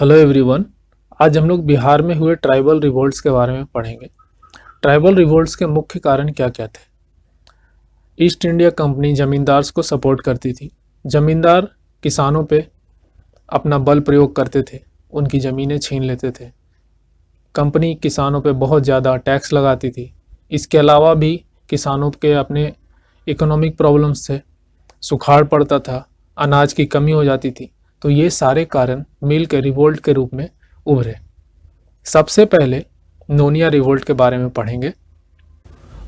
Hello everyone. आज हम लोग बिहार में हुए ट्राइबल रिवोल्ट्स के बारे में पढ़ेंगे। ट्राइबल रिवोल्ट्स के मुख्य कारण क्या क्या थे। ईस्ट इंडिया कंपनी जमींदार्स को सपोर्ट करती थी। जमींदार किसानों पे अपना बल प्रयोग करते थे, उनकी ज़मीनें छीन लेते थे। कंपनी किसानों पे बहुत ज़्यादा टैक्स लगाती थी। इसके अलावा भी किसानों के अपने इकोनॉमिक प्रॉब्लम्स थे, सुखाड़ पड़ता था, अनाज की कमी हो जाती थी। तो ये सारे कारण मिल के रिवोल्ट के रूप में उभरे। सबसे पहले नोनिया रिवोल्ट के बारे में पढ़ेंगे।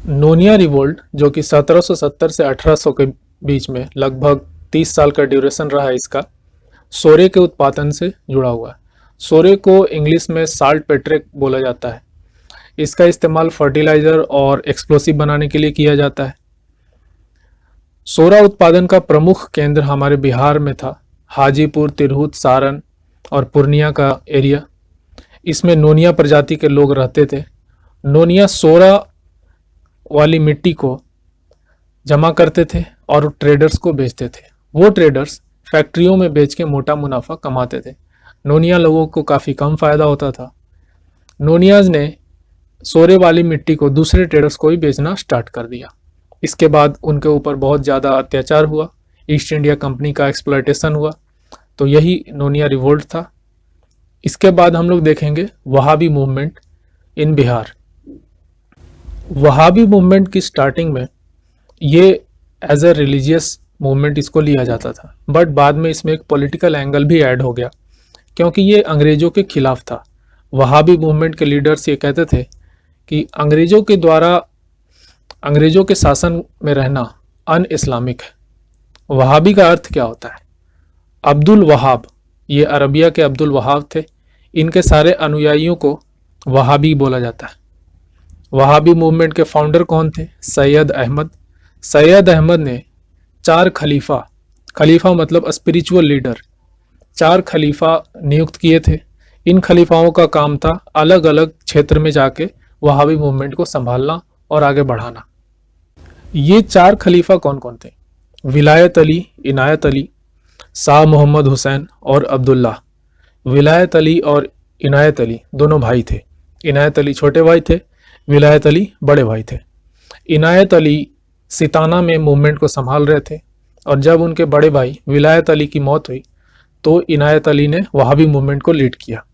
नोनिया रिवोल्ट जो कि 1770 से 1800 के बीच में लगभग 30 साल का ड्यूरेशन रहा है, इसका सोरे के उत्पादन से जुड़ा हुआ है। सोरे को इंग्लिश में साल्ट पेट्रेक बोला जाता है। इसका इस्तेमाल फर्टिलाइज़र और एक्सप्लोसिव बनाने के लिए किया जाता है। सोरा उत्पादन का प्रमुख केंद्र हमारे बिहार में था, हाजीपुर, तिरहुत, सारण और पूर्णिया का एरिया। इसमें नोनिया प्रजाति के लोग रहते थे। नोनिया सोरा वाली मिट्टी को जमा करते थे और ट्रेडर्स को बेचते थे। वो ट्रेडर्स फैक्ट्रियों में बेच के मोटा मुनाफा कमाते थे। नोनिया लोगों को काफ़ी कम फायदा होता था। नोनियाज ने सोरे वाली मिट्टी को दूसरे ट्रेडर्स को ही बेचना स्टार्ट कर दिया। इसके बाद उनके ऊपर बहुत ज़्यादा अत्याचार हुआ, ईस्ट इंडिया कंपनी का एक्सप्लॉयटेशन हुआ। तो यही नोनिया रिवोल्ट था। इसके बाद हम लोग देखेंगे Wahhabi movement in Bihar. Wahhabi movement की स्टार्टिंग में ये एज ए रिलीजियस मूवमेंट इसको लिया जाता था, बट बाद में इसमें एक पॉलिटिकल एंगल भी ऐड हो गया, क्योंकि ये अंग्रेज़ों के खिलाफ था। वहाबी मूवमेंट के लीडर्स ये कहते थे कि अंग्रेज़ों के द्वारा अंग्रेज़ों के शासन में रहना अन इस्लामिक है। वहाबी का अर्थ क्या होता है? अब्दुल वहाब, ये अरबिया के अब्दुल वहाब थे। इनके सारे अनुयायियों को वहाबी बोला जाता है। वहाबी मूवमेंट के फाउंडर कौन थे? सैयद अहमद। सैयद अहमद ने 4 खलीफा, खलीफा मतलब स्पिरिचुअल लीडर, 4 खलीफा नियुक्त किए थे। इन खलीफाओं का काम था अलग अलग क्षेत्र में जाके वहाबी मूवमेंट को संभालना और आगे बढ़ाना। ये 4 खलीफा कौन कौन थे? विलायत अली, इनायत अली, शाह मोहम्मद हुसैन और अब्दुल्ला। विलायत अली और इनायत अली दोनों भाई थे। इनायत अली छोटे भाई थे, विलायत अली बड़े भाई थे। इनायत अली सिताना में मूवमेंट को संभाल रहे थे, और जब उनके बड़े भाई विलायत अली की मौत हुई तो इनायत अली ने वहाबी मूवमेंट को लीड किया।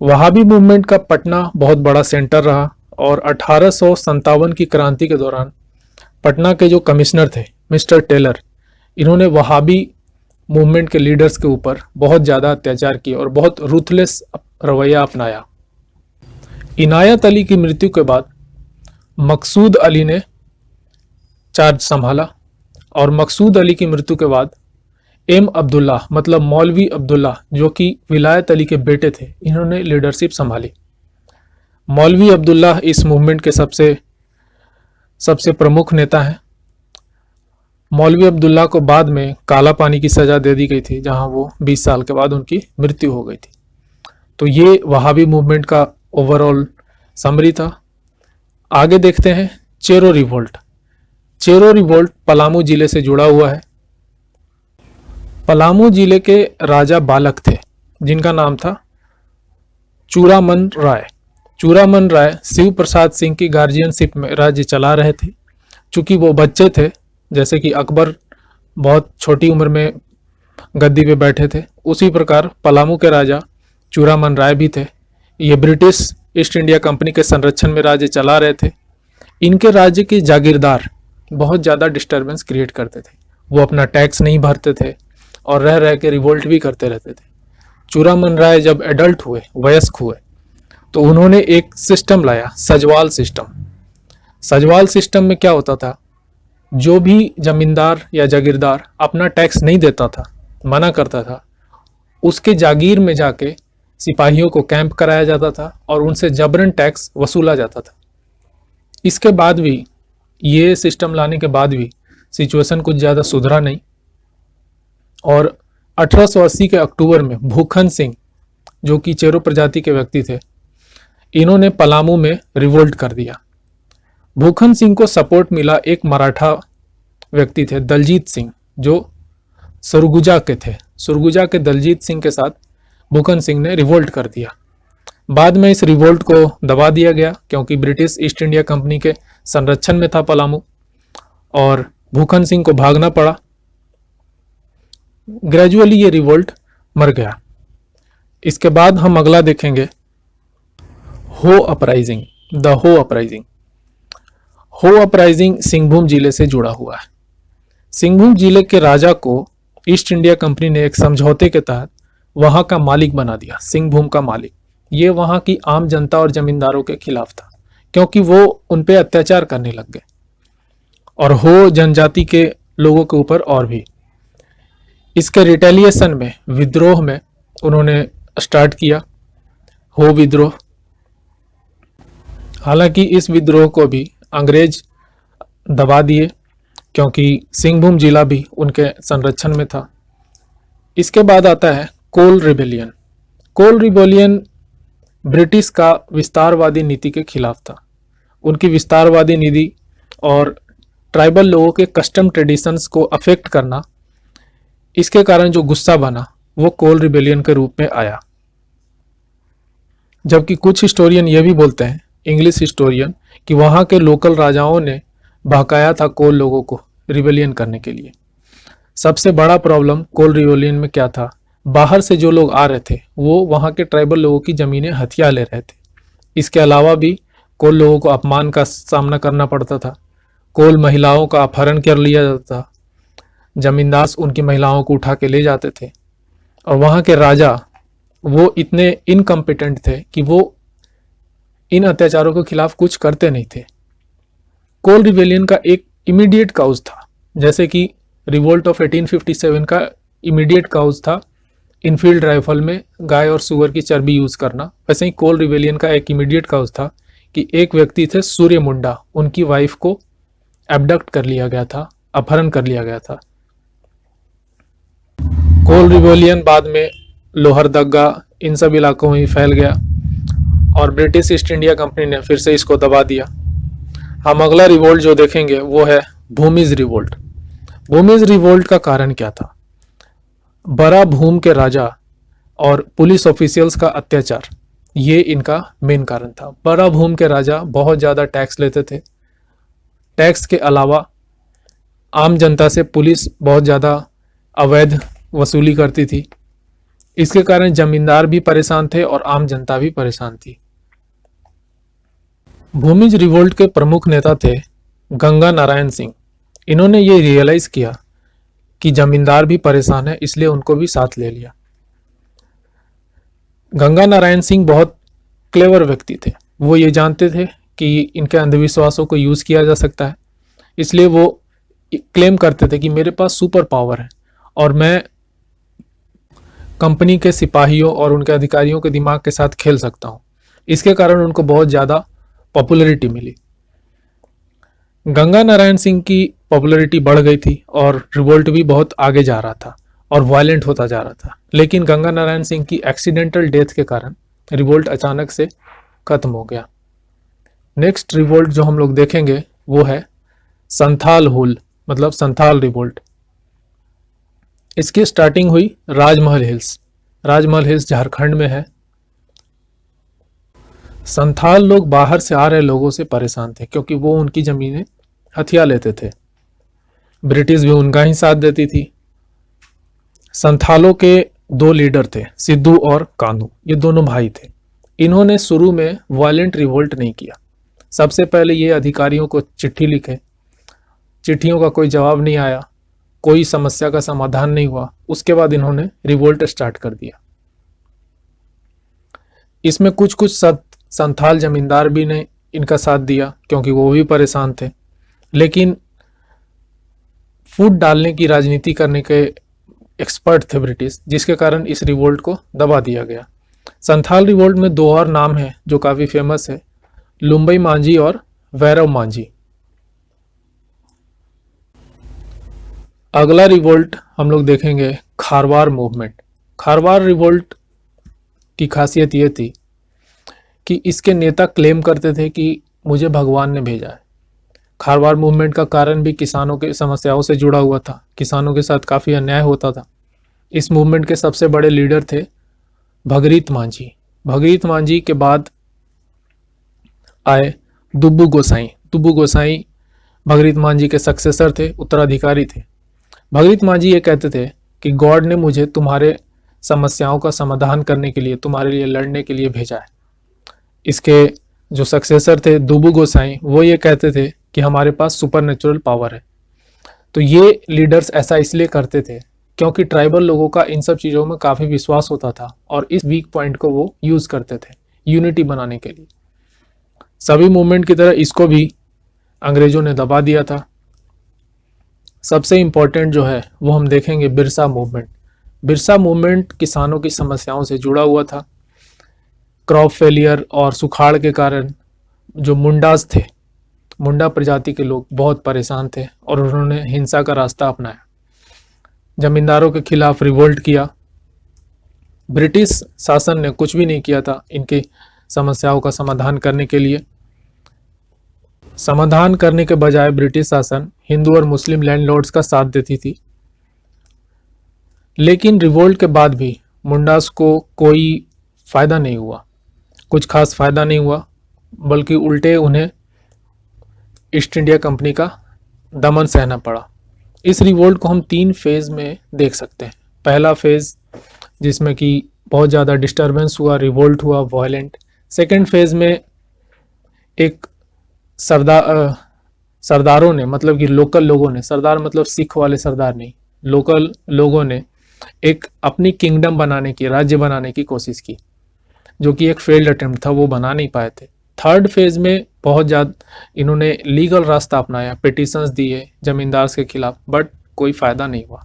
वहाबी मूवमेंट का पटना बहुत बड़ा सेंटर रहा, और 1857 की क्रांति के दौरान पटना के जो कमिश्नर थे मिस्टर टेलर, इन्होंने वहाबी मूवमेंट के लीडर्स के ऊपर बहुत ज़्यादा अत्याचार किए और बहुत रूथलेस रवैया अपनाया। इनायत अली की मृत्यु के बाद मकसूद अली ने चार्ज संभाला, और मकसूद अली की मृत्यु के बाद एम अब्दुल्ला मतलब मौलवी अब्दुल्ला, जो कि विलायत अली के बेटे थे, इन्होंने लीडरशिप संभाली। मौलवी अब्दुल्ला इस मूवमेंट के सबसे प्रमुख नेता हैं। मौलवी अब्दुल्ला को बाद में काला पानी की सज़ा दे दी गई थी, जहां वो 20 साल के बाद उनकी मृत्यु हो गई थी। तो ये वहाबी मूवमेंट का ओवरऑल समरी था। आगे देखते हैं चेरो रिवोल्ट। चेरो रिवोल्ट पलामू जिले से जुड़ा हुआ है। पलामू जिले के राजा बालक थे, जिनका नाम था चूड़ामन राय। चूड़ामन राय शिव प्रसाद सिंह की गार्जियनशिप में राज्य चला रहे थे। चूंकि वो बच्चे थे, जैसे कि अकबर बहुत छोटी उम्र में गद्दी पे बैठे थे, उसी प्रकार पलामू के राजा चूड़ामन राय भी थे। ये ब्रिटिश ईस्ट इंडिया कंपनी के संरक्षण में राज्य चला रहे थे। इनके राज्य के जागीरदार बहुत ज़्यादा डिस्टर्बेंस क्रिएट करते थे। वो अपना टैक्स नहीं भरते थे और रह रह के रिवोल्ट भी करते रहते थे। चूड़ामन राय जब एडल्ट हुए, वयस्क हुए, तो उन्होंने एक सिस्टम लाया, सजवाल सिस्टम। सजवाल सिस्टम में क्या होता था? जो भी जमींदार या जागीरदार अपना टैक्स नहीं देता था, मना करता था, उसके जागीर में जाके सिपाहियों को कैंप कराया जाता था और उनसे जबरन टैक्स वसूला जाता था। इसके बाद भी, ये सिस्टम लाने के बाद भी सिचुएशन कुछ ज़्यादा सुधरा नहीं, और 1880 के अक्टूबर में भूखन सिंह, जो कि चेरो प्रजाति के व्यक्ति थे, इन्होंने पलामू में रिवोल्ट कर दिया। भूखन सिंह को सपोर्ट मिला एक मराठा व्यक्ति थे, दलजीत सिंह, जो सुरगुजा के थे। सुरगुजा के दलजीत सिंह के साथ भूखन सिंह ने रिवोल्ट कर दिया। बाद में इस रिवोल्ट को दबा दिया गया क्योंकि ब्रिटिश ईस्ट इंडिया कंपनी के संरक्षण में था पलामू और भूखन सिंह को भागना पड़ा। ग्रेजुअली ये रिवोल्ट मर गया। इसके बाद हम अगला देखेंगे हो अपराइजिंग, द हो अपराइजिंग। हो अपराइजिंग सिंहभूम जिले से जुड़ा हुआ है। सिंहभूम जिले के राजा को ईस्ट इंडिया कंपनी ने एक समझौते के तहत वहां का मालिक बना दिया, सिंहभूम का मालिक। ये वहां की आम जनता और जमींदारों के खिलाफ था क्योंकि वो उन पे अत्याचार करने लग गए और हो जनजाति के लोगों के ऊपर और भी। इसके रिटेलिएशन में, विद्रोह में उन्होंने स्टार्ट किया हो विद्रोह। हालांकि इस विद्रोह को भी अंग्रेज दबा दिए क्योंकि सिंहभूम जिला भी उनके संरक्षण में था। इसके बाद आता है कोल रिबेलियन। कोल रिबेलियन ब्रिटिश का विस्तारवादी नीति के खिलाफ था। उनकी विस्तारवादी नीति और ट्राइबल लोगों के कस्टम ट्रेडिशंस को अफेक्ट करना, इसके कारण जो गुस्सा बना वो कोल रिबेलियन के रूप में आया। जबकि कुछ हिस्टोरियन ये भी बोलते हैं, इंग्लिश हिस्टोरियन, कि वहाँ के लोकल राजाओं ने बहकाया था कोल लोगों को रिबेलियन करने के लिए। सबसे बड़ा प्रॉब्लम कोल रिबेलियन में क्या था, बाहर से जो लोग आ रहे थे वो वहाँ के ट्राइबल लोगों की ज़मीनें हथिया ले रहे थे। इसके अलावा भी कोल लोगों को अपमान का सामना करना पड़ता था। कोल महिलाओं का अपहरण कर लिया जाता था। जमींदार उनकी महिलाओं को उठा के ले जाते थे और वहाँ के राजा वो इतने इनकम्पिटेंट थे कि वो इन अत्याचारों के खिलाफ कुछ करते नहीं थे। कोल रिबेलियन का एक इमीडिएट काउज था, जैसे कि रिवोल्ट ऑफ 1857 का इमीडिएट काउज था इनफील्ड राइफल में गाय और सुअर की चर्बी यूज करना। वैसे ही कोल रिबेलियन का एक इमीडिएट काउज था कि एक व्यक्ति थे सूर्य मुंडा, उनकी वाइफ को एबडक्ट कर लिया गया था, अपहरण कर लिया गया था। कोल रिबेलियन बाद में लोहरदगा इन सब इलाकों में फैल गया और ब्रिटिश ईस्ट इंडिया कंपनी ने फिर से इसको दबा दिया। हम अगला रिवोल्ट जो देखेंगे वो है भूमिज रिवोल्ट। भूमिज रिवोल्ट का कारण क्या था? बड़ा भूम के राजा और पुलिस ऑफिशियल्स का अत्याचार, ये इनका मेन कारण था। बड़ा भूम के राजा बहुत ज़्यादा टैक्स लेते थे। टैक्स के अलावा आम जनता से पुलिस बहुत ज़्यादा अवैध वसूली करती थी। इसके कारण जमींदार भी परेशान थे और आम जनता भी परेशान थी। भूमिज रिवोल्ट के प्रमुख नेता थे गंगा नारायण सिंह। इन्होंने ये रियलाइज किया कि जमींदार भी परेशान है, इसलिए उनको भी साथ ले लिया। गंगा नारायण सिंह बहुत क्लेवर व्यक्ति थे। वो ये जानते थे कि इनके अंधविश्वासों को यूज किया जा सकता है, इसलिए वो क्लेम करते थे कि मेरे पास सुपर पावर है और मैं कंपनी के सिपाहियों और उनके अधिकारियों के दिमाग के साथ खेल सकता हूँ। इसके कारण उनको बहुत ज़्यादा पॉपुलैरिटी मिली। गंगा नारायण सिंह की पॉपुलैरिटी बढ़ गई थी और रिवोल्ट भी बहुत आगे जा रहा था और वायलेंट होता जा रहा था। लेकिन गंगा नारायण सिंह की एक्सीडेंटल डेथ के कारण रिवोल्ट अचानक से खत्म हो गया। नेक्स्ट रिवोल्ट जो हम लोग देखेंगे वो है संथाल हुल, मतलब संथाल रिवोल्ट। इसकी स्टार्टिंग हुई राजमहल हिल्स। राजमहल हिल्स झारखंड में है। संथाल लोग बाहर से आ रहे लोगों से परेशान थे क्योंकि वो उनकी जमीनें हथिया लेते थे। ब्रिटिश भी उनका ही साथ देती थी। संथालों के दो लीडर थे, सिद्धू और कानू। ये दोनों भाई थे। इन्होंने शुरू में वायलेंट रिवोल्ट नहीं किया। सबसे पहले ये अधिकारियों को चिट्ठी लिखे, चिट्ठियों का कोई जवाब नहीं आया, कोई समस्या का समाधान नहीं हुआ। उसके बाद इन्होंने रिवोल्ट स्टार्ट कर दिया। इसमें कुछ कुछ संथाल जमींदार भी ने इनका साथ दिया क्योंकि वो भी परेशान थे, लेकिन फूट डालने की राजनीति करने के एक्सपर्ट थे ब्रिटिश, जिसके कारण इस रिवोल्ट को दबा दिया गया। संथाल रिवोल्ट में दो और नाम हैं जो काफ़ी फेमस है, लुम्बई मांझी और वैरव मांझी। अगला रिवोल्ट हम लोग देखेंगे खारवार मूवमेंट। खारवार रिवोल्ट की खासियत ये थी कि इसके नेता क्लेम करते थे कि मुझे भगवान ने भेजा है। खारवार मूवमेंट का कारण भी किसानों के समस्याओं से जुड़ा हुआ था। किसानों के साथ काफ़ी अन्याय होता था। इस मूवमेंट के सबसे बड़े लीडर थे भगरीत मांझी। भगरीत मांझी के बाद आए दुब्बू गोसाई। दुब्बू गोसाई भगरीत मांझी के सक्सेसर थे, उत्तराधिकारी थे। भगरीत मांझी ये कहते थे कि गॉड ने मुझे तुम्हारे समस्याओं का समाधान करने के लिए, तुम्हारे लिए लड़ने के लिए भेजा है। इसके जो सक्सेसर थे दुब्बू गोसाई, वो ये कहते थे कि हमारे पास सुपरनेचुरल पावर है। तो ये लीडर्स ऐसा इसलिए करते थे क्योंकि ट्राइबल लोगों का इन सब चीज़ों में काफ़ी विश्वास होता था और इस वीक पॉइंट को वो यूज़ करते थे यूनिटी बनाने के लिए। सभी मूवमेंट की तरह इसको भी अंग्रेजों ने दबा दिया था। सबसे इम्पोर्टेंट जो है वो हम देखेंगे बिरसा मूवमेंट। बिरसा मूवमेंट किसानों की समस्याओं से जुड़ा हुआ था। क्रॉप फेलियर और सुखाड़ के कारण जो मुंडास थे, मुंडा प्रजाति के लोग बहुत परेशान थे और उन्होंने हिंसा का रास्ता अपनाया। जमींदारों के खिलाफ रिवोल्ट किया। ब्रिटिश शासन ने कुछ भी नहीं किया था इनकी समस्याओं का समाधान करने के लिए। समाधान करने के बजाय ब्रिटिश शासन हिंदू और मुस्लिम लैंडलॉर्ड्स का साथ देती थी। लेकिन रिवोल्ट के बाद भी मुंडास को कोई फायदा नहीं हुआ, कुछ खास फायदा नहीं हुआ, बल्कि उल्टे उन्हें ईस्ट इंडिया कंपनी का दमन सहना पड़ा। इस रिवोल्ट को हम 3 फेज में देख सकते हैं। पहला फेज जिसमें कि बहुत ज़्यादा डिस्टर्बेंस हुआ, रिवोल्ट हुआ, वायलेंट। सेकेंड फेज में एक सरदारों ने, मतलब कि लोकल लोगों ने, सरदार मतलब सिख वाले सरदार नहीं, लोकल लोगों ने एक अपनी किंगडम बनाने की, राज्य बनाने की कोशिश की, जो कि एक फेल्ड अटेम्प्ट था, वो बना नहीं पाए थे। थर्ड फेज में बहुत ज़्यादा इन्होंने लीगल रास्ता अपनाया, पिटिशंस दिए जमींदार के खिलाफ, बट कोई फ़ायदा नहीं हुआ।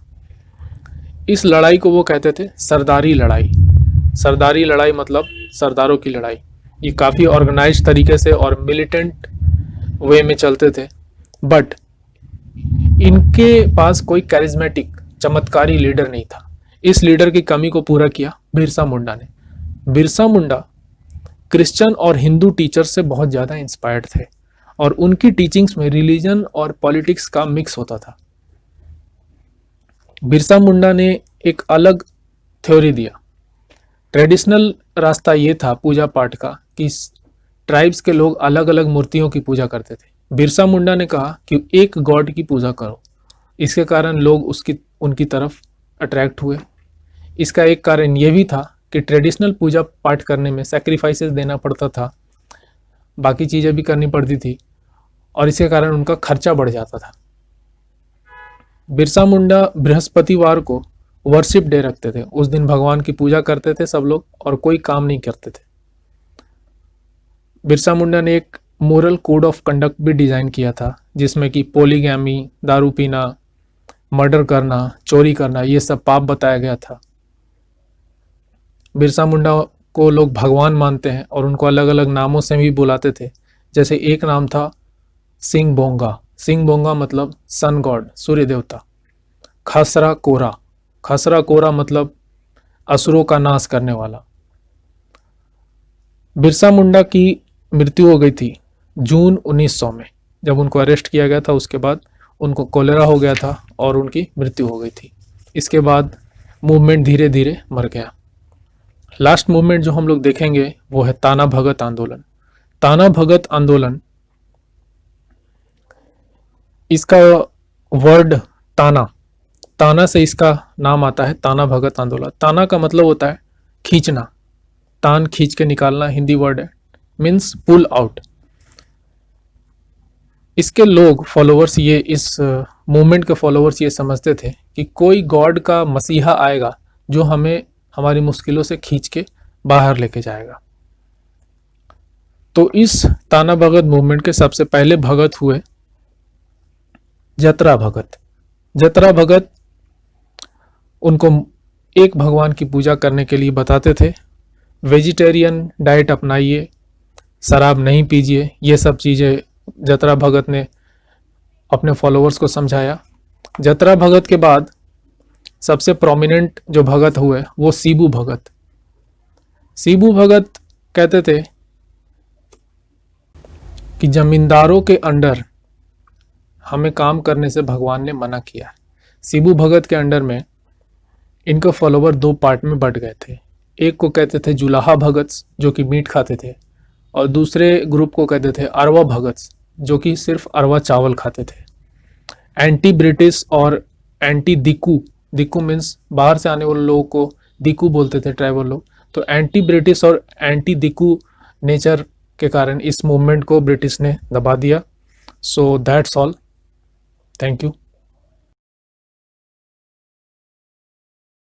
इस लड़ाई को वो कहते थे सरदारी लड़ाई। सरदारी लड़ाई मतलब सरदारों की लड़ाई। ये काफ़ी ऑर्गेनाइज तरीके से और मिलिटेंट वे में चलते थे, बट इनके पास कोई कैरिज्मेटिक, चमत्कारी लीडर नहीं था। इस लीडर की कमी को पूरा किया बिरसा मुंडा ने। बिरसा मुंडा क्रिश्चियन और हिंदू टीचर्स से बहुत ज़्यादा इंस्पायर्ड थे और उनकी टीचिंग्स में रिलीजन और पॉलिटिक्स का मिक्स होता था। बिरसा मुंडा ने एक अलग थ्योरी दिया। ट्रेडिशनल रास्ता ये था पूजा पाठ का कि ट्राइब्स के लोग अलग अलग मूर्तियों की पूजा करते थे। बिरसा मुंडा ने कहा कि एक गॉड की पूजा करो। इसके कारण लोग उनकी तरफ अट्रैक्ट हुए। इसका एक कारण ये भी था कि ट्रेडिशनल पूजा पाठ करने में सैक्रिफाइसेस देना पड़ता था, बाकी चीज़ें भी करनी पड़ती थी और इसके कारण उनका खर्चा बढ़ जाता था। बिरसा मुंडा बृहस्पतिवार को वर्शिप डे रखते थे। उस दिन भगवान की पूजा करते थे सब लोग और कोई काम नहीं करते थे। बिरसा मुंडा ने एक मोरल कोड ऑफ कंडक्ट भी डिज़ाइन किया था, जिसमें कि पोलीगैमी, दारू पीना, मर्डर करना, चोरी करना, ये सब पाप बताया गया था। बिरसा मुंडा को लोग भगवान मानते हैं और उनको अलग अलग नामों से भी बुलाते थे। जैसे एक नाम था सिंह बोंगा। सिंह बोंगा मतलब सन गॉड, सूर्य देवता। खसरा कोरा, खसरा कोरा मतलब असुरों का नाश करने वाला। बिरसा मुंडा की मृत्यु हो गई थी जून 1900 में। जब उनको अरेस्ट किया गया था उसके बाद उनको कोलेरा हो गया था और उनकी मृत्यु हो गई थी। इसके बाद मूवमेंट धीरे धीरे मर गया। लास्ट मूवमेंट जो हम लोग देखेंगे वो है ताना भगत आंदोलन। ताना भगत आंदोलन, इसका वर्ड ताना, ताना से इसका नाम आता है ताना भगत आंदोलन। ताना का मतलब होता है खींचना, तान खींच के निकालना हिंदी वर्ड है, मीन्स पुल आउट। इसके लोग फॉलोवर्स, ये इस मूवमेंट के फॉलोवर्स ये समझते थे कि कोई गॉड का मसीहा आएगा जो हमें हमारी मुश्किलों से खींच के बाहर लेके जाएगा। तो इस ताना भगत मूवमेंट के सबसे पहले भगत हुए जतरा भगत। जतरा भगत उनको एक भगवान की पूजा करने के लिए बताते थे। वेजिटेरियन डाइट अपनाइए, शराब नहीं पीजिए, ये सब चीज़ें जतरा भगत ने अपने फॉलोअर्स को समझाया। जतरा भगत के बाद सबसे प्रोमिनेंट जो भगत हुए वो सीबू भगत। सीबू भगत कहते थे कि जमींदारों के अंडर हमें काम करने से भगवान ने मना किया है। सीबू भगत के अंडर में इनके फॉलोवर 2 पार्ट में बट गए थे। एक को कहते थे जुलाहा भगत्स जो कि मीट खाते थे, और दूसरे ग्रुप को कहते थे अरवा भगत्स जो कि सिर्फ अरवा चावल खाते थे। एंटी ब्रिटिश और एंटी दिकू, दिकू मीन्स बाहर से आने वाले लोगों को दिकू बोलते थे ट्राइबल लोग, तो एंटी ब्रिटिश और एंटी दिकू नेचर के कारण इस मूवमेंट को ब्रिटिश ने दबा दिया। So that's all, thank you.